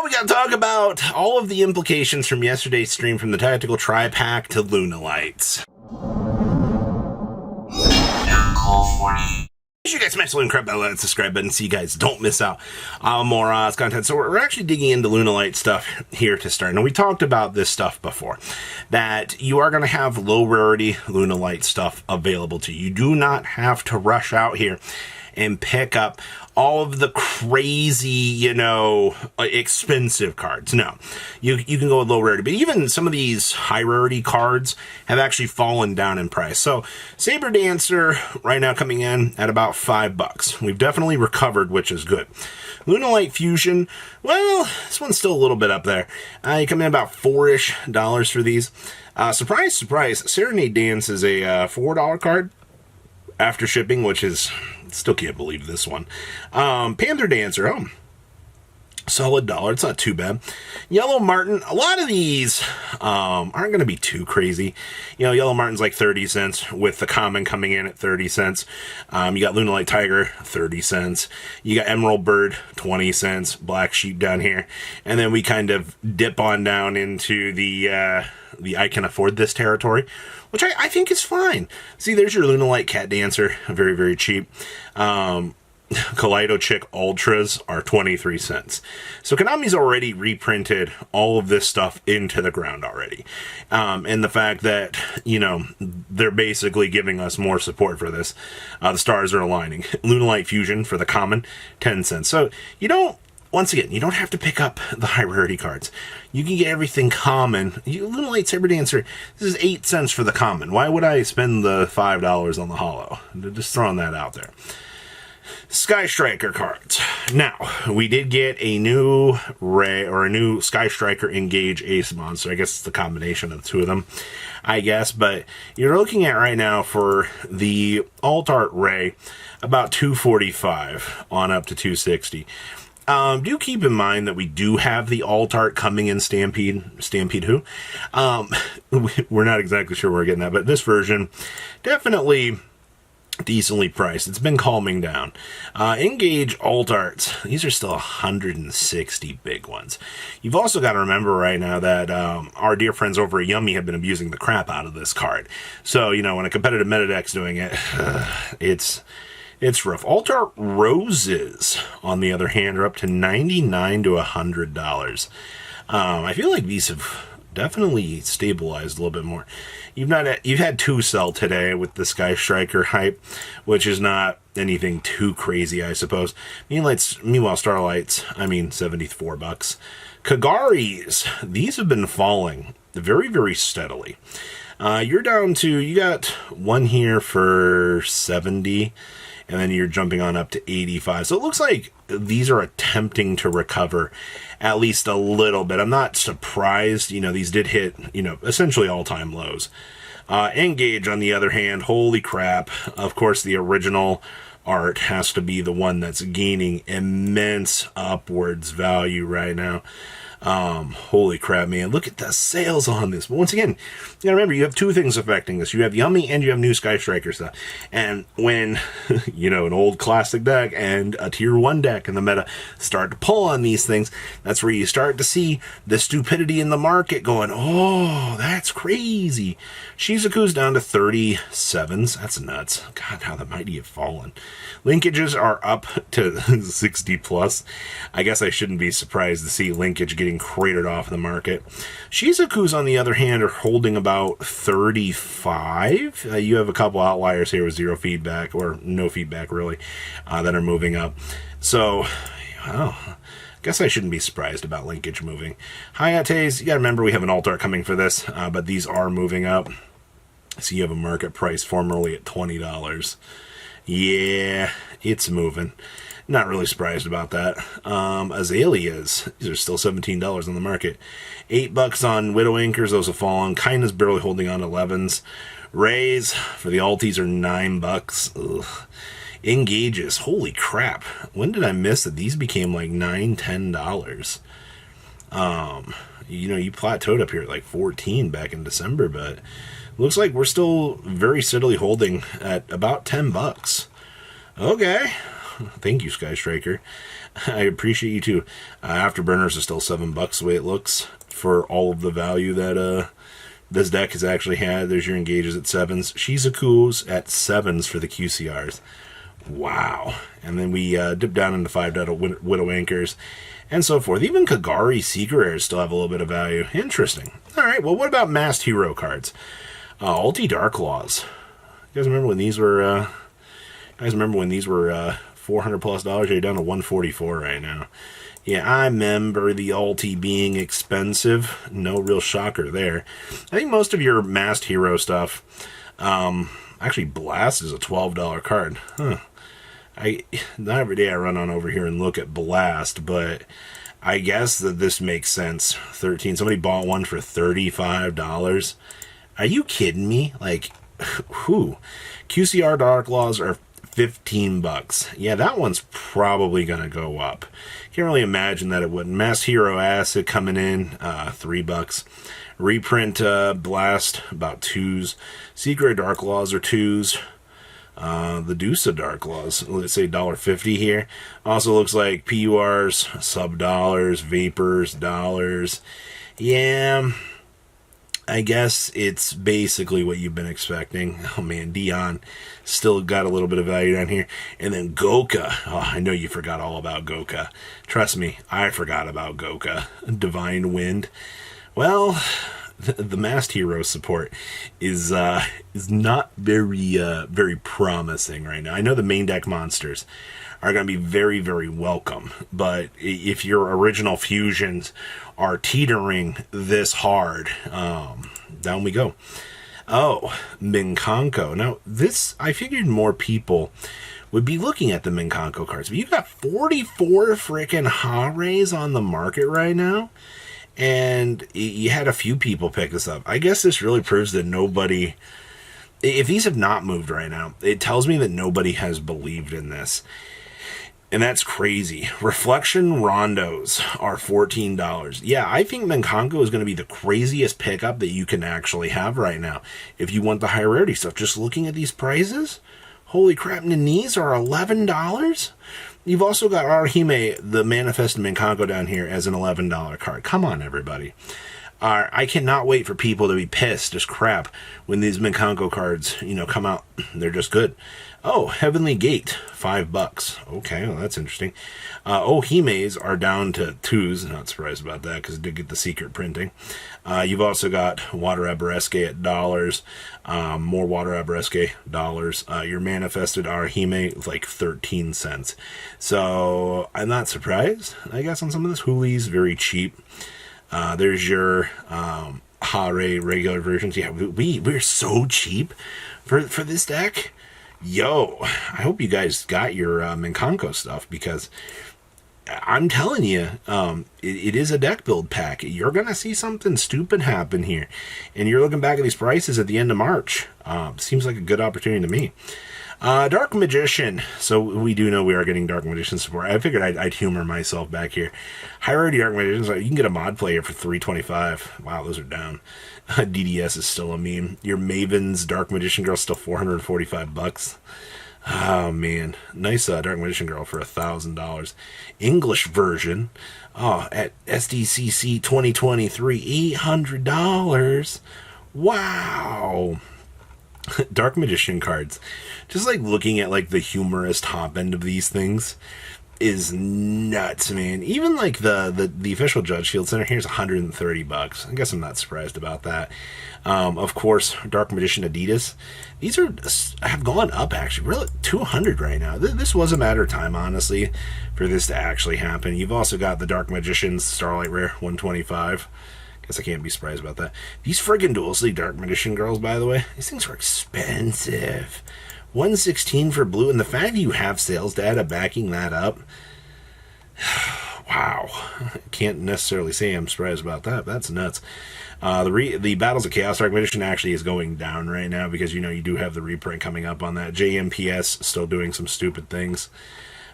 we got to talk about all of the implications from yesterday's stream, from the Tactical Tri-Pack to Lunalights. Make sure you guys smash the crap bell and subscribe button so you guys don't miss out on more content. So we're actually digging into Lunalight stuff here to start. Now, we talked about this stuff before, that you are going to have low rarity Lunalight stuff available to you. You do not have to rush out here and pick up all of the crazy, expensive cards. No, you can go with low rarity, but even some of these high rarity cards have actually fallen down in price. So Saber Dancer right now coming in at about $5. We've definitely recovered, which is good. Lunalight Fusion, well, this one's still a little bit up there. You come in about $4-ish for these. Surprise, surprise, Serenade Dance is a $4 card after shipping, which is, still can't believe this one. Panther Dancer, solid $1. It's not too bad. Yellow Martin, a lot of these aren't going to be too crazy. Yellow Martin's like 30 cents, with the common coming in at 30 cents. You got Lunalight Tiger, 30 cents. You got Emerald Bird, 20 cents. Black Sheep down here. And then we kind of dip on down into the I can afford this territory, which I think is fine. See, there's your Lunalight Cat Dancer, very, very cheap. Kaleido Chick Ultras are 23 cents. So Konami's already reprinted all of this stuff into the ground already. And the fact that, they're basically giving us more support for this. The stars are aligning. Lunalight Fusion for the common, 10 cents. So once again, you don't have to pick up the high rarity cards. You can get everything common. Lunalight Saber Dancer, this is 8 cents for the common. Why would I spend the $5 on the holo? Just throwing that out there. Sky Striker cards. Now, we did get a new Ray, or a new Sky Striker Engage Ace Monster. I guess it's the combination of the two of them, I guess. But you're looking at right now for the Alt Art Ray, about $245 on up to $260. Do keep in mind that we do have the alt art coming in Stampede who? We're not exactly sure where we're getting that, but this version, definitely decently priced. It's been calming down. Engage alt arts, these are still 160 big ones. You've also got to remember right now that our dear friends over at Yummy have been abusing the crap out of this card. So, when a competitive meta deck's doing it, it's rough. Alt Art Roses, on the other hand, are up to $99 to $100. I feel like these have definitely stabilized a little bit more. You've had two sell today with the Sky Striker hype, which is not anything too crazy, I suppose. Meanwhile, Starlights, $74. Kagaris, these have been falling very, very steadily. You're down to, you got one here for 70. And then you're jumping on up to 85. So it looks like these are attempting to recover at least a little bit. I'm not surprised. These did hit, essentially all-time lows. Engage, on the other hand, holy crap. Of course, the original art has to be the one that's gaining immense upwards value right now. Holy crap, man. Look at the sales on this. But once again, you gotta remember, you have two things affecting this. You have Yummy and you have new Sky Striker stuff. And when, an old classic deck and a tier 1 deck in the meta start to pull on these things, that's where you start to see the stupidity in the market going, oh, that's crazy. Shizuku's down to 37s. That's nuts. God, how the mighty have fallen. Linkages are up to 60 plus. I guess I shouldn't be surprised to see linkage getting cratered off the market. Shizuku's, on the other hand, are holding about 35. You have a couple outliers here with zero feedback, or no feedback really, that are moving up. So, I guess I shouldn't be surprised about linkage moving. Hayates, you gotta remember we have an alt art coming for this, but these are moving up. So you have a market price formerly at $20. Yeah, it's moving. Not really surprised about that. Azaleas, these are still $17 on the market. $8 on Widow Anchors, those have fallen. Kindness barely holding on to 11s. Rays for the alties are $9. Ugh. Engages, holy crap. When did I miss that these became like $9, $10? You plateaued up here at like 14 back in December, but looks like we're still very steadily holding at about $10. Okay. Thank you, Sky Striker. I appreciate you too. Afterburners is still $7 the way it looks for all of the value that this deck has actually had. There's your engages at 7s. Shizuku's at 7s for the QCRs. Wow. And then we dip down into 5 Widow Anchors and so forth. Even Kagari Secret Rares still have a little bit of value. Interesting. All right, well, what about Masked Hero cards? Ulti Dark Laws. You guys remember when these were... $400+ You're down to $144 right now. Yeah, I remember the ulti being expensive. No real shocker there. I think most of your Masked Hero stuff... actually, Blast is a $12 card. Huh. Not every day I run on over here and look at Blast, but I guess that this makes sense. 13. Somebody bought one for $35. Are you kidding me? Like, who? QCR Dark Laws are $15. Yeah, that one's probably going to go up. Can't really imagine that it wouldn't. Masked Hero Acid coming in, $3. Reprint Blast, about 2s. Secret Dark Laws are 2s. The Deuce of Dark Laws, let's say $1.50 here. Also looks like PURs, sub-dollars, Vapors, dollars. Yeah, I guess it's basically what you've been expecting. Oh man, Dion still got a little bit of value down here. And then Goka. Oh, I know you forgot all about Goka. Trust me, I forgot about Goka. Divine Wind. Well, the Masked Hero support is not very promising right now. I know the main deck monsters are going to be very, very welcome, but if your original fusions are teetering this hard, down we go. Oh, Mikanko. Now, this, I figured more people would be looking at the Mikanko cards, but you got 44 freaking Ha-Rays on the market right now. And you had a few people pick this up. I guess this really proves that nobody... If these have not moved right now, it tells me that nobody has believed in this. And that's crazy. Reflection Rondos are $14. Yeah, I think Mikanko is going to be the craziest pickup that you can actually have right now. If you want the high rarity stuff, just looking at these prices, holy crap, Nanese are $11? You've also got Arahime, the Manifest Mikanko down here as an $11 card. Come on, everybody. I cannot wait for people to be pissed as crap when these Mikanko cards, come out. They're just good. Oh, Heavenly Gate, $5. Okay, well, that's interesting. Himes are down to 2s. Not surprised about that because it did get the secret printing. You've also got Water Abereske at dollars. More Water Abereske, dollars. Your Manifested Arahime, like 13 cents. So I'm not surprised, I guess, on some of this. Hooli's very cheap. There's your Ha-Ray regular versions. Yeah, we're so cheap for this deck. Yo, I hope you guys got your Mikanko stuff, because I'm telling you, it is a deck build pack. You're going to see something stupid happen here. And you're looking back at these prices at the end of March. Seems like a good opportunity to me. Dark Magician. So we do know we are getting Dark Magician support. I figured I'd humor myself back here. High rarity Dark Magicians, you can get a mod player for $325. Wow, those are down. DDS is still a meme. Your Maven's Dark Magician Girl still $445. Oh man, nice Dark Magician Girl for $1,000. English version, at SDCC 2023, $800. Wow. Dark Magician cards. Just like looking at like the humorous top end of these things is nuts, man. Even like the official Judge Field Center here's $130. I guess I'm not surprised about that. Of course, Dark Magician Adidas. These have gone up actually, really $200 right now. This was a matter of time, honestly, for this to actually happen. You've also got the Dark Magicians Starlight Rare, $125. Guess I can't be surprised about that. These friggin' Dual Sleeve Dark Magician Girls, by the way, these things are expensive. $116 for blue, and the fact that you have sales data backing that up, wow. Can't necessarily say I'm surprised about that. That's nuts. The Battles of Chaos Dark Magician actually is going down right now because you do have the reprint coming up on that. JMPS still doing some stupid things,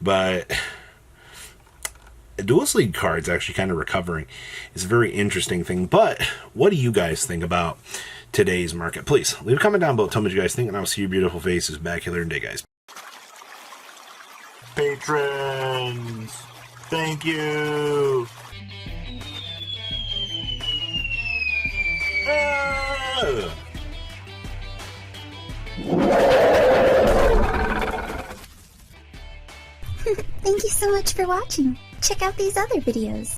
but Dual Sleeve cards actually kind of recovering is a very interesting thing. But what do you guys think about today's market? Please leave a comment down below. Tell me what you guys think, and I'll see your beautiful faces back here in a day, guys. Patrons, thank you. Ah! Thank you so much for watching. Check out these other videos.